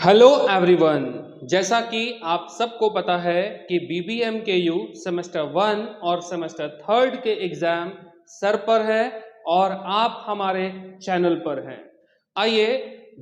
Hello everyone. जैसा कि आप सबको पता है कि BBMKU सेमेस्टर 1 और सेमेस्टर 3 के एग्जाम सर पर है और आप हमारे चैनल पर हैं। आइए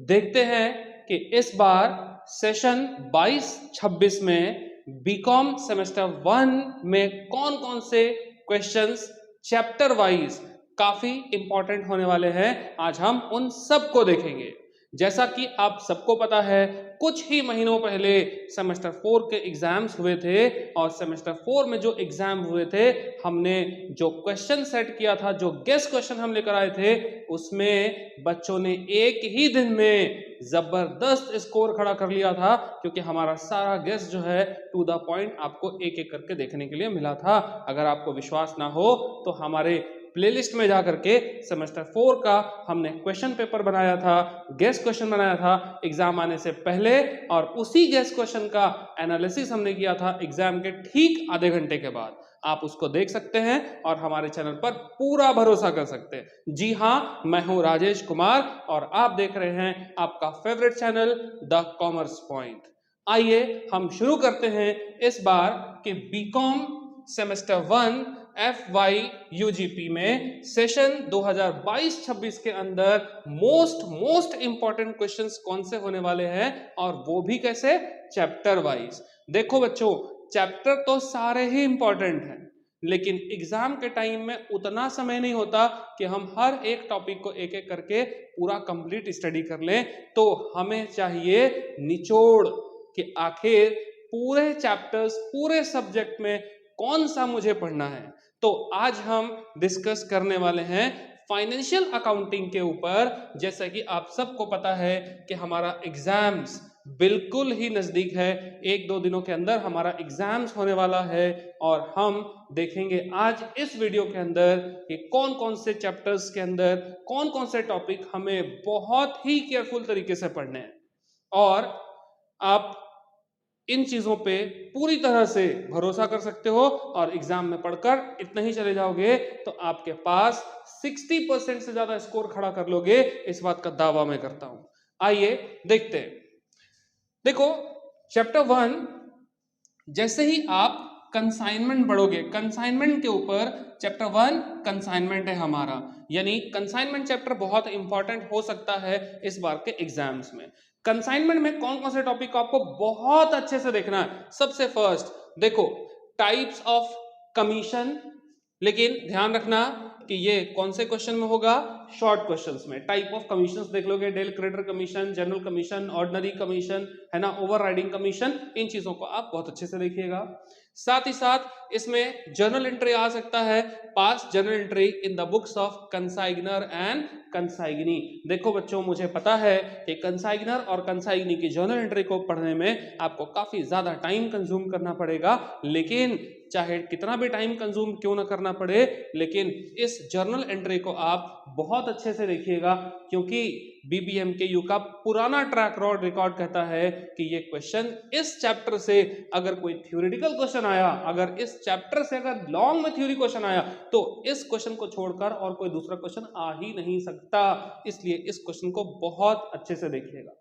देखते हैं कि इस बार सेशन 22-26 में बीकॉम सेमेस्टर 1 में कौन कौन से क्वेश्चंस चैप्टर वाइज काफी इंपॉर्टेंट होने वाले हैं। आज हम उन सबको देखेंगे। जैसा कि आप सबको पता है, कुछ ही महीनों पहले सेमेस्टर 4 के एग्जाम्स हुए थे और सेमेस्टर 4 में जो एग्जाम हुए थे, हमने जो क्वेश्चन सेट किया था, जो गेस क्वेश्चन हम लेकर आए थे, उसमें बच्चों ने एक ही दिन में जबरदस्त स्कोर खड़ा कर लिया था, क्योंकि हमारा सारा गेस जो है टू द पॉइंट आपको एक एक करके देखने के लिए मिला था। अगर आपको विश्वास ना हो तो हमारे प्लेलिस्ट में जाकर के सेमेस्टर 4 का हमने क्वेश्चन पेपर बनाया था, गेस क्वेश्चन बनाया था एग्जाम आने से पहले, और उसी गेस क्वेश्चन का एनालिसिस हमने किया था एग्जाम के ठीक आधे घंटे के बाद। आप उसको देख सकते हैं और हमारे चैनल पर पूरा भरोसा कर सकते हैं। जी हाँ, मैं हूं राजेश कुमार और आप देख रहे हैं आपका favourite channel the commerce point. आइए हम शुरू करते हैं इस बार के बीकॉम सेमेस्टर 1 FY UGP में सेशन 2022-26 के अंदर मोस्ट इंपॉर्टेंट क्वेश्चंस कौन से होने वाले हैं, और वो भी कैसे, चैप्टर वाइज। देखो बच्चों, चैप्टर तो सारे ही इंपॉर्टेंट हैं, लेकिन एग्जाम के टाइम में उतना समय नहीं होता कि हम हर एक टॉपिक को एक एक करके पूरा कंप्लीट स्टडी कर लें। तो हमें चाहिए निचोड़ कि आखिर पूरे चैप्टर्स, पूरे सब्जेक्ट में कौन सा मुझे पढ़ना है। तो आज हम डिस्कस करने वाले हैं फाइनेंशियल अकाउंटिंग के ऊपर। जैसा कि आप सबको पता है कि हमारा एग्जाम्स बिल्कुल ही नजदीक है, एक दो दिनों के अंदर हमारा एग्जाम्स होने वाला है, और हम देखेंगे आज इस वीडियो के अंदर कि कौन कौन से चैप्टर्स के अंदर कौन कौन से टॉपिक हमें बहुत ही केयरफुल तरीके से पढ़ने हैं। और आप इन चीजों पे पूरी तरह से भरोसा कर सकते हो, और एग्जाम में पढ़कर इतना ही चले जाओगे तो आपके पास 60% से ज्यादा स्कोर खड़ा कर लोगे, इस बात का दावा मैं करता हूं। आइए देखते हैं। देखो, चैप्टर 1, जैसे ही आप कंसाइनमेंट पढ़ोगे, कंसाइनमेंट के ऊपर चैप्टर 1 कंसाइनमेंट है हमारा, यानी कंसाइनमेंट चैप्टर बहुत इंपॉर्टेंट हो सकता है इस बार के एग्जाम्स में। कंसाइनमेंट में कौन कौन से टॉपिक को आपको बहुत अच्छे से देखना है। सबसे फर्स्ट देखो, टाइप्स ऑफ कमीशन, लेकिन ध्यान रखना कि ये कौन से क्वेश्चन में होगा, शॉर्ट क्वेश्चंस में। टाइप ऑफ कमीशंस देख लोगे, del credere commission, general commission, ordinary commission, है ना, ओवरराइडिंग कमीशन, इन चीजों को आप बहुत अच्छे से देखिएगा। साथ ही साथ इसमें जर्नल एंट्री आ सकता है, pass journal entry in the books of consignor and consignee. देखो बच्चों, मुझे पता है कि कंसाइग्नर और कंसाइग्नी की जर्नल एंट्री को पढ़ने में आपको काफी ज्यादा टाइम कंज्यूम करना पड़ेगा, लेकिन चाहे कितना भी टाइम कंज्यूम क्यों ना करना पड़े, लेकिन इस जर्नल एंट्री को आप बहुत अच्छे से देखिएगा, क्योंकि BBMKU का पुराना ट्रैक रिकॉर्ड कहता है कि ये क्वेश्चन इस चैप्टर से अगर कोई थ्योरेटिकल क्वेश्चन आया, अगर इस चैप्टर से अगर लॉन्ग में थ्योरी क्वेश्चन आया, तो इस क्वेश्चन को छोड़कर और कोई दूसरा क्वेश्चन आ ही नहीं सकता। इसलिए इस क्वेश्चन को बहुत अच्छे से देखिएगा।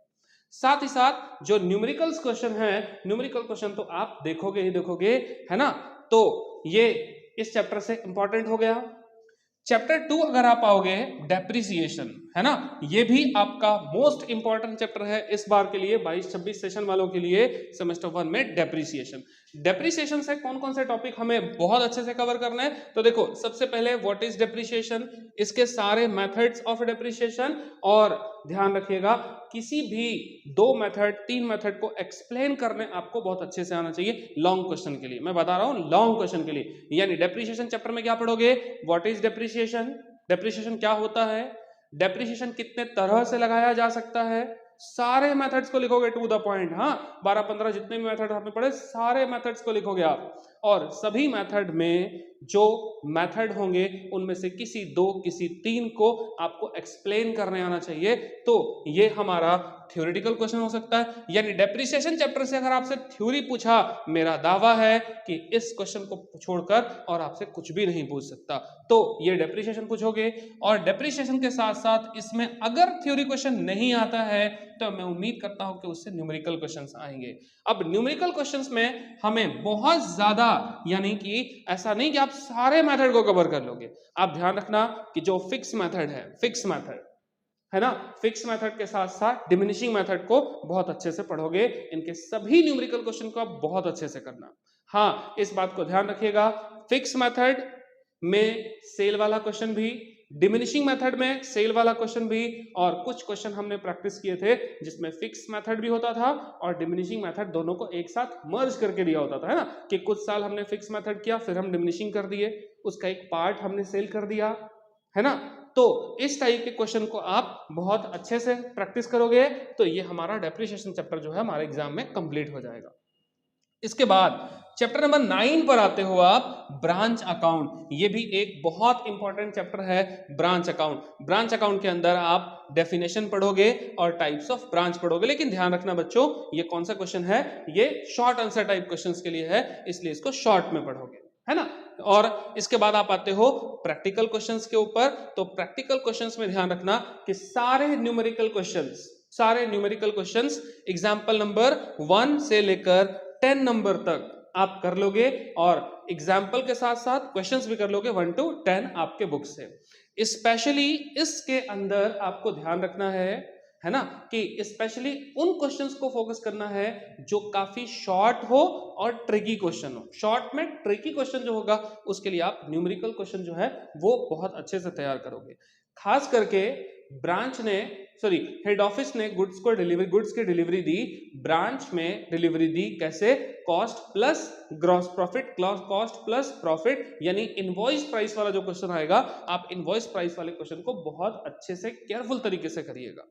साथ ही साथ जो न्यूमेरिकल्स क्वेश्चन है, न्यूमेरिकल क्वेश्चन तो आप देखोगे ही देखोगे, है ना, तो ये इस चैप्टर से इंपॉर्टेंट हो गया। चैप्टर 2 अगर आप आओगे, डेप्रिसिएशन, है ना, ये भी आपका मोस्ट इंपॉर्टेंट चैप्टर है इस बार के लिए, 22-26 सेशन वालों के लिए। सेमेस्टर 1 में डेप्रिसिएशन, डेप्रिसिएशन से कौन कौन से टॉपिक हमें बहुत अच्छे से कवर करने हैं। तो देखो, सबसे पहले व्हाट इज डेप्रिसिएशन, इसके सारे मेथड्स ऑफ डेप्रिसिएशन, और ध्यान रखिएगा किसी भी 2 मेथड 3 मेथड को एक्सप्लेन करने आपको बहुत अच्छे से आना चाहिए लॉन्ग क्वेश्चन के लिए। मैं बता रहा हूं लॉन्ग क्वेश्चन के लिए, यानी डेप्रिसिएशन चैप्टर में क्या पढ़ोगे, व्हाट इज डेप्रिसिएशन, डेप्रिसिएशन क्या होता है, डेप्रिसिएशन कितने तरह से लगाया जा सकता है, सारे मेथड्स को लिखोगे टू द पॉइंट। हाँ, 12-15 जितने भी मेथड आपने पढ़े, सारे मेथड्स को लिखोगे आप, और सभी मेथड में जो मेथड होंगे उनमें से किसी 2 किसी 3 को आपको एक्सप्लेन करने आना चाहिए। तो ये हमारा थ्योरेटिकल क्वेश्चन हो सकता है, यानी डेप्रिसिएशन चैप्टर से अगर आपसे थ्योरी पूछा, मेरा दावा है कि इस क्वेश्चन को छोड़कर और आपसे कुछ भी नहीं पूछ सकता। तो ये डेप्रिसिएशन पूछोगे, और डेप्रिसिएशन के साथ साथ इसमें अगर थ्योरी क्वेश्चन नहीं आता है तो मैं उम्मीद करता हूं कि उससे न्यूमेरिकल क्वेश्चंस आएंगे। अब न्यूमेरिकल क्वेश्चंस में हमें बहुत ज्यादा, यानी कि ऐसा नहीं कि आप सारे मेथड को कवर कर लोगे। आप ध्यान रखना कि जो फिक्स मेथड है, फिक्स मेथड है ना, फिक्स मेथड के साथ साथ डिमिनिशिंग मेथड को बहुत अच्छे से पढ़ोगे। इनके सभी न्यूमेरिकल क्वेश्चन को आप बहुत अच्छे से करना। हाँ, इस बात को ध्यान रखिएगा, फिक्स मेथड में सेल वाला क्वेश्चन भी, डिमिनिशिंग मेथड में सेल वाला क्वेश्चन भी, और कुछ क्वेश्चन हमने प्रैक्टिस किए थे जिसमें फिक्स मेथड भी होता था और डिमिनिशिंग मेथड, दोनों को एक साथ मर्ज करके दिया होता था, है ना, कि कुछ साल हमने फिक्स मेथड किया, फिर हम डिमिनिशिंग कर दिए, उसका एक पार्ट हमने सेल कर दिया, है ना। तो इस टाइप के क्वेश्चन को आप बहुत अच्छे से प्रैक्टिस करोगे तो ये हमारा डेप्रिसिएशन चैप्टर जो है हमारे एग्जाम में कंप्लीट हो जाएगा। इसके बाद चैप्टर नंबर 9 पर आते हो आप, ब्रांच अकाउंट। ये भी एक बहुत इंपॉर्टेंट चैप्टर है, ब्रांच अकाउंट। ब्रांच अकाउंट के अंदर आप डेफिनेशन पढ़ोगे और टाइप्स ऑफ ब्रांच पढ़ोगे। लेकिन ध्यान रखना बच्चों, ये कौन सा क्वेश्चन है, ये शॉर्ट आंसर टाइप क्वेश्चंस के लिए है, इसलिए इसको शॉर्ट में पढ़ोगे, है ना। और इसके बाद आप आते हो प्रैक्टिकल क्वेश्चंस के ऊपर। तो प्रैक्टिकल क्वेश्चंस में ध्यान रखना कि सारे न्यूमेरिकल क्वेश्चंस एग्जाम्पल नंबर 1 से लेकर 10 नंबर तक आप कर लोगे, और एग्जाम्पल के साथ साथ क्वेश्चंस भी कर लोगे 1 to 10 आपके बुक से। स्पेशली इसके अंदर आपको ध्यान रखना है ना, कि स्पेशली उन क्वेश्चंस को फोकस करना है जो काफी शॉर्ट हो और ट्रिकी क्वेश्चन हो। शॉर्ट में ट्रिकी क्वेश्चन जो होगा उसके लिए आप न्यूमेरिकल क्वेश्चन जो है वो बहुत अच्छे से तैयार करोगे। खास करके ब्रांच ने, सॉरी, हेड ऑफिस ने गुड्स की डिलीवरी दी, ब्रांच में डिलीवरी दी कैसे, cost plus gross profit, cost plus profit, यानी इनवॉइस प्राइस वाला जो क्वेश्चन आएगा, आप इनवॉइस प्राइस वाले क्वेश्चन को बहुत अच्छे से केयरफुल तरीके से करिएगा,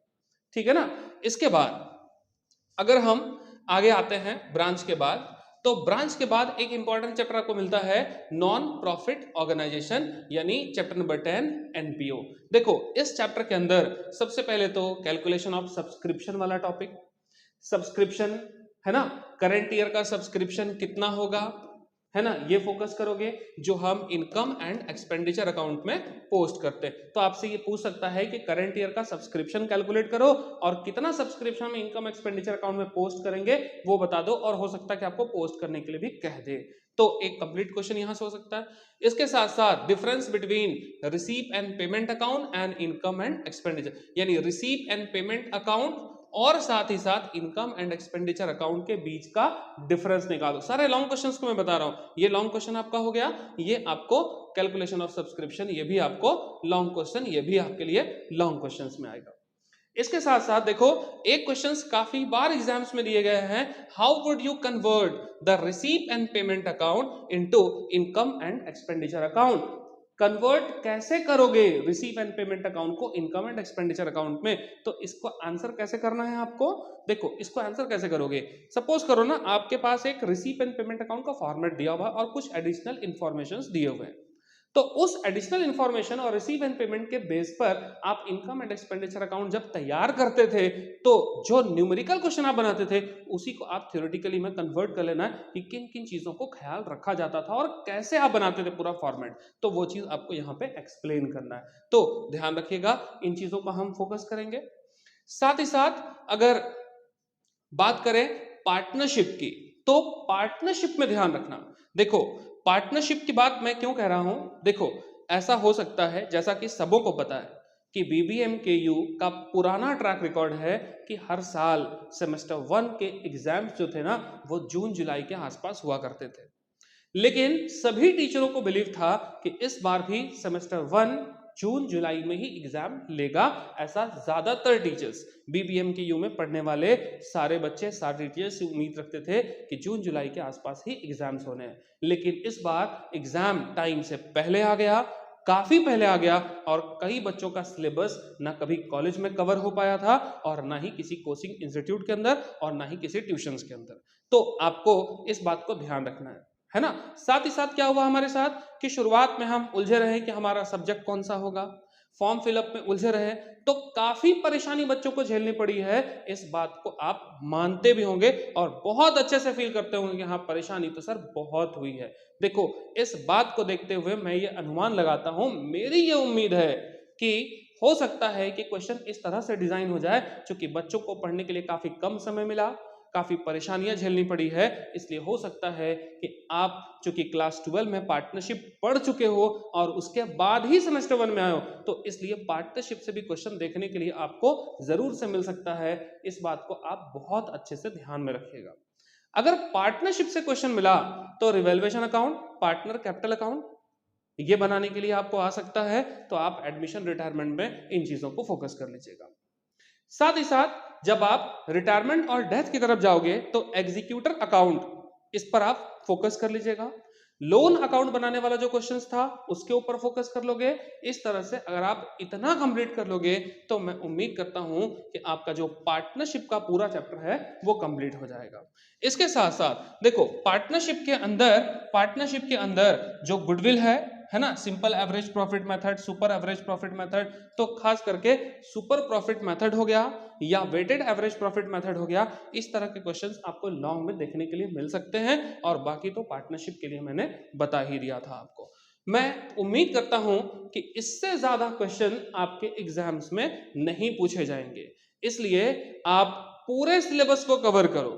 ठीक है ना। इसके बाद अगर हम आगे आते हैं ब्रांच के बाद, तो ब्रांच के बाद एक इंपॉर्टेंट चैप्टर आपको मिलता है नॉन प्रॉफिट ऑर्गेनाइजेशन, यानी चैप्टर नंबर 10 एनपीओ। देखो इस चैप्टर के अंदर सबसे पहले तो कैलकुलेशन ऑफ सब्सक्रिप्शन वाला टॉपिक, सब्सक्रिप्शन, है ना, करंट ईयर का सब्सक्रिप्शन कितना होगा, है ना, ये फोकस करोगे, जो हम इनकम एंड एक्सपेंडिचर अकाउंट में पोस्ट करते हैं। तो आपसे ये पूछ सकता है कि करंट ईयर का सब्सक्रिप्शन कैलकुलेट करो और कितना सब्सक्रिप्शन हम इनकम एक्सपेंडिचर अकाउंट में पोस्ट करेंगे वो बता दो, और हो सकता है कि आपको पोस्ट करने के लिए भी कह दे। तो एक कंप्लीट क्वेश्चन यहां से हो सकता है। इसके साथ साथ difference between receive and payment account and income and expenditure, यानी रिसीव एंड पेमेंट अकाउंट और साथ ही साथ इनकम एंड एक्सपेंडिचर अकाउंट के बीच का डिफरेंस निकालो। सारे लॉन्ग क्वेश्चंस को मैं बता रहा हूं, ये लॉन्ग क्वेश्चन आपका हो गया, ये आपको कैलकुलेशन ऑफ सब्सक्रिप्शन, ये भी आपको लॉन्ग क्वेश्चन, ये भी आपके लिए लॉन्ग क्वेश्चंस में आएगा। इसके साथ साथ देखो एक क्वेश्चंस काफी बार एग्जाम्स में दिए गए हैं, how would you convert the receive and payment account into income and expenditure account. Convert कैसे करोगे रिसीव एंड पेमेंट अकाउंट को इनकम एंड एक्सपेंडिचर अकाउंट में, तो इसको आंसर कैसे करना है आपको। देखो इसको आंसर कैसे करोगे, सपोज करो ना आपके पास एक रिसीव एंड पेमेंट अकाउंट का फॉर्मेट दिया हुआ और कुछ एडिशनल इंफॉर्मेशन दिए हुए हैं, तो उस एडिशनल इंफॉर्मेशन और रिसीव एंड पेमेंट के बेस पर आप इनकम एंड एक्सपेंडिचर अकाउंट जब तैयार करते थे तो जो न्यूमेरिकल क्वेश्चन आप बनाते थे उसी को आप थ्योरेटिकली में कन्वर्ट कर लेना कि किन किन चीजों को ख्याल रखा जाता था और कैसे आप बनाते थे पूरा फॉर्मेट, तो वो चीज आपको यहाँ पे एक्सप्लेन करना है। तो ध्यान रखिएगा, इन चीजों का हम फोकस करेंगे। साथ ही साथ अगर बात करें पार्टनरशिप की, तो पार्टनरशिप में ध्यान रखना। देखो पार्टनरशिप की बात मैं क्यों कह रहा हूं, देखो ऐसा हो सकता है जैसा कि सबों को पता है कि बीबीएमकेयू का पुराना ट्रैक रिकॉर्ड है कि हर साल सेमेस्टर 1 के एग्जाम्स जो थे ना वो जून जुलाई के आसपास हुआ करते थे, लेकिन सभी टीचरों को बिलीव था कि इस बार भी सेमेस्टर 1 जून जुलाई में ही एग्जाम लेगा। ऐसा ज्यादातर टीचर्स बीबीएमकेयू में पढ़ने वाले सारे बच्चे, सारे टीचर्स उम्मीद रखते थे कि जून जुलाई के आसपास ही एग्जाम्स होने हैं, लेकिन इस बार एग्जाम टाइम से पहले आ गया, काफी पहले आ गया, और कई बच्चों का सिलेबस ना कभी कॉलेज में कवर हो पाया था और ना ही किसी कोचिंग इंस्टीट्यूट के अंदर और ना ही किसी ट्यूशंस के अंदर। तो आपको इस बात को ध्यान रखना है ना। साथ ही साथ क्या हुआ हमारे साथ कि शुरुआत में हम उलझे रहे कि हमारा सब्जेक्ट कौन सा होगा, फॉर्म फिलअप में उलझे रहे, तो काफी परेशानी बच्चों को झेलनी पड़ी है। इस बात को आप मानते भी होंगे और बहुत अच्छे से फील करते होंगे कि हाँ परेशानी तो सर बहुत हुई है। देखो इस बात को देखते हुए मैं ये अनुमान लगाता हूं, मेरी ये उम्मीद है कि हो सकता है कि क्वेश्चन इस तरह से डिजाइन हो जाए, क्योंकि बच्चों को पढ़ने के लिए काफी कम समय मिला, काफी परेशानियां झेलनी पड़ी है, इसलिए हो सकता है कि आप चूंकि क्लास 12 में पार्टनरशिप पढ़ चुके हो और उसके बाद ही सेमेस्टर 1 में आए हो, तो इसलिए पार्टनरशिप से भी क्वेश्चन देखने के लिए आपको जरूर से मिल सकता है। इस बात को आप बहुत अच्छे से ध्यान में रखिएगा। अगर पार्टनरशिप से क्वेश्चन मिला तो revaluation account, partner capital account, ये बनाने के लिए आपको आ सकता है, तो आप एडमिशन रिटायरमेंट में इन चीजों को फोकस कर लीजिएगा। साथ ही साथ जब आप रिटायरमेंट और डेथ की तरफ जाओगे तो एग्जीक्यूटर अकाउंट, इस पर आप फोकस कर लीजिएगा। लोन अकाउंट बनाने वाला जो क्वेश्चंस था उसके ऊपर फोकस कर लोगे। इस तरह से अगर आप इतना कंप्लीट कर लोगे तो मैं उम्मीद करता हूं कि आपका जो पार्टनरशिप का पूरा चैप्टर है वो कंप्लीट हो जाएगा। इसके साथ साथ देखो, पार्टनरशिप के अंदर जो गुडविल है ना, simple average profit method, super average profit method, तो खास करके सुपर प्रॉफिट मेथड हो गया या वेटेड एवरेज प्रॉफिट मेथड हो गया, इस तरह के क्वेश्चंस आपको लॉन्ग में देखने के लिए मिल सकते हैं। और बाकी तो पार्टनरशिप के लिए मैंने बता ही दिया था आपको। मैं उम्मीद करता हूं कि इससे ज्यादा क्वेश्चन आपके एग्जाम्स में नहीं पूछे जाएंगे, इसलिए आप पूरे सिलेबस को कवर करो,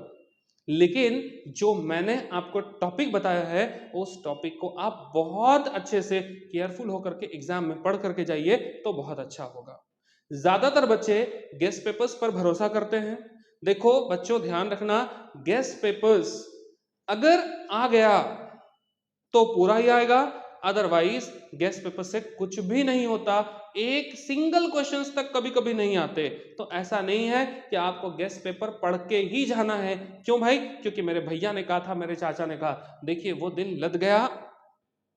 लेकिन जो मैंने आपको टॉपिक बताया है उस टॉपिक को आप बहुत अच्छे से केयरफुल होकर के एग्जाम में पढ़ करके जाइए तो बहुत अच्छा होगा। ज्यादातर बच्चे गेस्ट पेपर्स पर भरोसा करते हैं। देखो बच्चों, ध्यान रखना, गेस्ट पेपर्स अगर आ गया तो पूरा ही आएगा, अदरवाइज गेस्ट पेपर से कुछ भी नहीं होता। एक सिंगल क्वेश्चंस तक कभी कभी नहीं आते। तो ऐसा नहीं है कि आपको गेस्ट पेपर पढ़ के ही जाना है। क्यों भाई? क्योंकि मेरे भैया ने कहा था, मेरे चाचा ने कहा। देखिए वो दिन लद गया।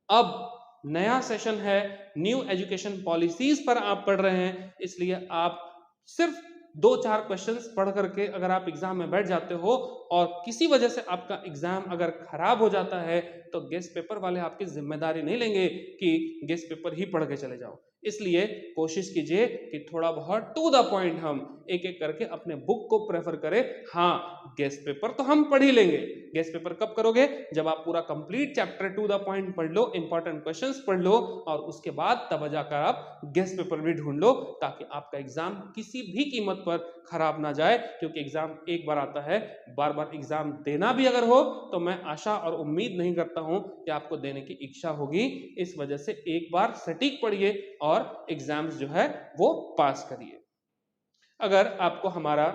अब नया सेशन है, न्यू एजुकेशन पॉलिसीज पर आप पढ़ रहे हैं, इसलिए आप सिर्फ 2-4 क्वेश्चंस पढ़ करके अगर आप एग्जाम में बैठ जाते हो और किसी वजह से आपका एग्जाम अगर खराब हो जाता है तो गेस्ट पेपर वाले आपकी जिम्मेदारी नहीं लेंगे कि गेस्ट पेपर ही पढ़ के चले जाओ। इसलिए कोशिश कीजिए कि थोड़ा बहुत टू द पॉइंट हम एक एक करके अपने बुक को प्रेफर करें। हाँ, गेस्ट पेपर तो हम पढ़ ही लेंगे। गेस्ट पेपर कब करोगे? जब आप पूरा complete chapter two the point पढ़ लो, इंपॉर्टेंट क्वेश्चंस पढ़ लो, और उसके बाद तब जाकर आप गेस्ट पेपर भी ढूंढ लो, ताकि आपका एग्जाम किसी भी कीमत पर खराब ना जाए। क्योंकि एग्जाम एक बार आता है, बार बार एग्जाम देना भी अगर हो तो मैं आशा और उम्मीद नहीं करता हूं कि आपको देने की इच्छा होगी। इस वजह से एक बार सटीक पढ़िए और एग्जाम्स जो है वो पास करिए। अगर आपको हमारा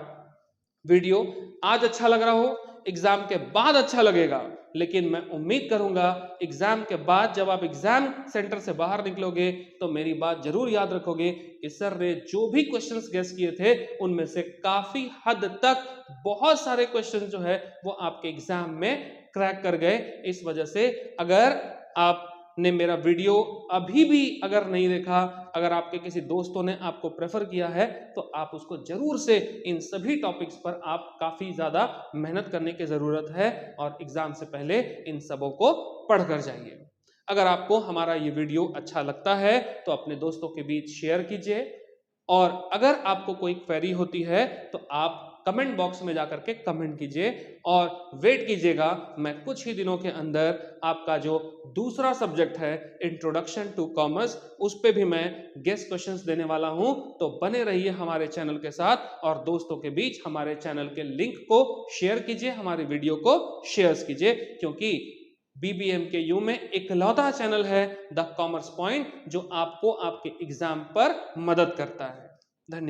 वीडियो आज अच्छा लग रहा हो, एग्जाम के बाद अच्छा लगेगा, लेकिन मैं उम्मीद करूंगा एग्जाम के बाद जब आप एग्जाम सेंटर से बाहर निकलोगे तो मेरी बात जरूर याद रखोगे कि सर ने जो भी क्वेश्चंस गेस किए थे उनमें से काफी हद तक बहुत सारे क्वेश्चन जो है वो आपके एग्जाम में क्रैक कर गए। इस वजह से अगर आपने मेरा वीडियो अभी भी अगर नहीं देखा, अगर आपके किसी दोस्तों ने आपको प्रेफर किया है, तो आप उसको जरूर से इन सभी टॉपिक्स पर आप काफी ज्यादा मेहनत करने की जरूरत है और एग्जाम से पहले इन सबों को पढ़ कर जाइए। अगर आपको हमारा ये वीडियो अच्छा लगता है तो अपने दोस्तों के बीच शेयर कीजिए, और अगर आपको कोई क्वेरी होती है तो आप कमेंट बॉक्स में जाकर के कमेंट कीजिए और वेट कीजिएगा। मैं कुछ ही दिनों के अंदर आपका जो दूसरा सब्जेक्ट है इंट्रोडक्शन टू कॉमर्स, उस पे भी मैं गेस्ट क्वेश्चंस देने वाला हूं। तो बने रहिए हमारे चैनल के साथ और दोस्तों के बीच हमारे चैनल के लिंक को शेयर कीजिए, हमारे वीडियो को शेयर कीजिए, क्योंकि BBMKU में इकलौता चैनल है द कॉमर्स पॉइंट जो आपको आपके एग्जाम पर मदद करता है। धन्यवाद।